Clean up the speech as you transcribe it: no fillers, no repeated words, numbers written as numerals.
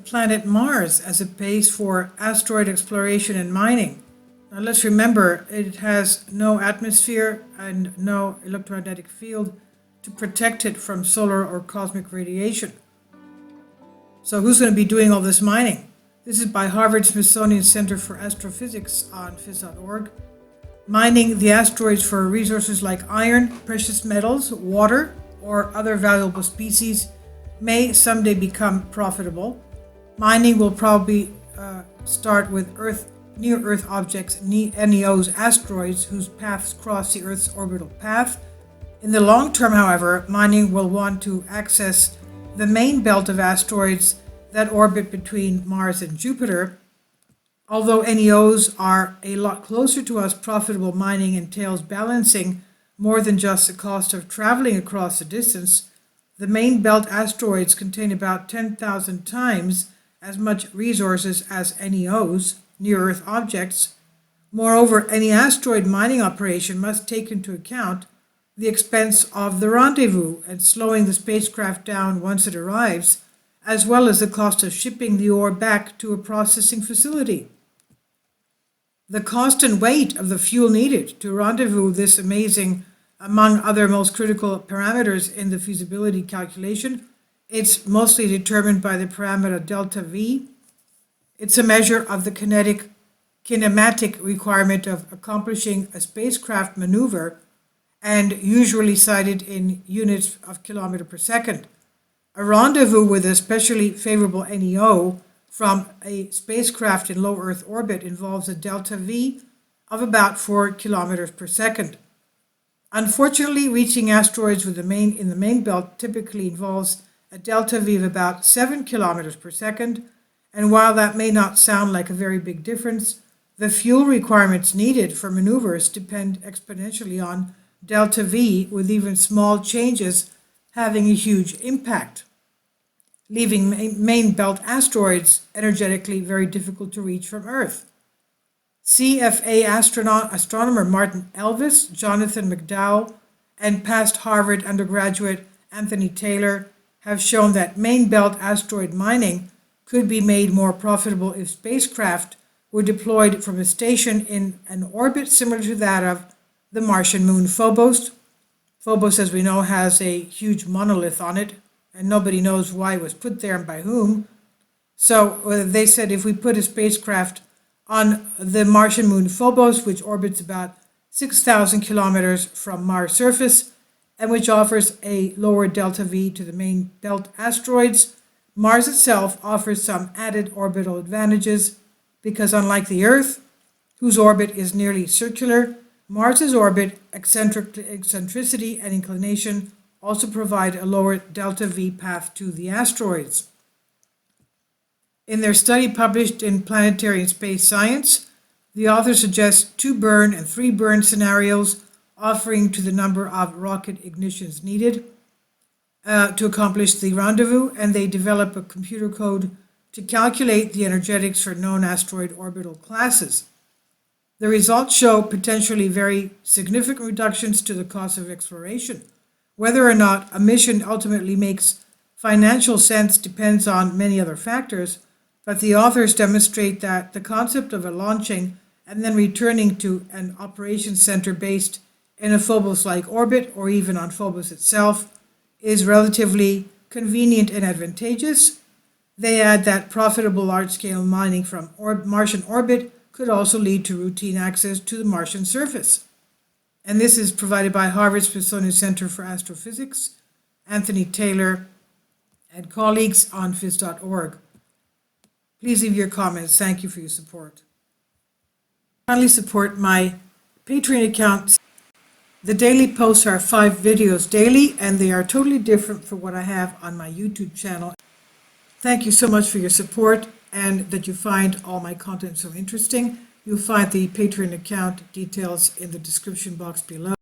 planet Mars as a base for asteroid exploration and mining. Now let's remember, it has no atmosphere and no electromagnetic field to protect it from solar or cosmic radiation. So who's going to be doing all this mining? This is by Harvard-Smithsonian Center for Astrophysics on phys.org. Mining the asteroids for resources like iron, precious metals, water, or other valuable species may someday become profitable. Mining will probably start with near-Earth objects, NEOs, asteroids, whose paths cross the Earth's orbital path. In the long term, however, mining will want to access the main belt of asteroids that orbit between Mars and Jupiter. Although NEOs are a lot closer to us, profitable mining entails balancing more than just the cost of traveling across the distance. The main belt asteroids contain about 10,000 times as much resources as NEOs, near-Earth objects. Moreover, any asteroid mining operation must take into account the expense of the rendezvous and slowing the spacecraft down once it arrives, as well as the cost of shipping the ore back to a processing facility. The cost and weight of the fuel needed to rendezvous this amazing, among other most critical parameters in the feasibility calculation, it's mostly determined by the parameter delta V. It's a measure of the kinematic requirement of accomplishing a spacecraft maneuver and usually cited in units of kilometer per second. A rendezvous with a especially favorable NEO from a spacecraft in low Earth orbit involves a delta V of about 4 kilometers per second. Unfortunately, reaching asteroids in the main belt typically involves a delta V of about 7 kilometers per second, and while that may not sound like a very big difference, the fuel requirements needed for maneuvers depend exponentially on delta V, with even small changes having a huge impact, leaving main belt asteroids energetically very difficult to reach from Earth. CFA astronomer Martin Elvis, Jonathan McDowell, and past Harvard undergraduate Anthony Taylor have shown that main belt asteroid mining could be made more profitable if spacecraft were deployed from a station in an orbit similar to that of the Martian moon Phobos. Phobos, as we know, has a huge monolith on it, and nobody knows why it was put there and by whom. So they said if we put a spacecraft on the Martian moon Phobos, which orbits about 6,000 kilometers from Mars' surface, and which offers a lower delta V to the main belt asteroids, Mars itself offers some added orbital advantages because, unlike the Earth, whose orbit is nearly circular, Mars's orbit, eccentricity, and inclination also provide a lower delta V path to the asteroids. In their study published in Planetary and Space Science, the authors suggest 2 burn and 3 burn scenarios, offering to the number of rocket ignitions needed to accomplish the rendezvous, and they develop a computer code to calculate the energetics for known asteroid orbital classes. The results show potentially very significant reductions to the cost of exploration. Whether or not a mission ultimately makes financial sense depends on many other factors, but the authors demonstrate that the concept of a launching and then returning to an operations center based in a Phobos-like orbit, or even on Phobos itself, is relatively convenient and advantageous. They add that profitable large-scale mining from Martian orbit could also lead to routine access to the Martian surface. And this is provided by Harvard-Smithsonian Center for Astrophysics, Anthony Taylor, and colleagues on phys.org. Please leave your comments. Thank you for your support. Kindly support my Patreon account. The daily posts are 5 videos daily, and they are totally different from what I have on my YouTube channel. Thank you so much for your support, and that you find all my content so interesting. You'll find the Patreon account details in the description box below.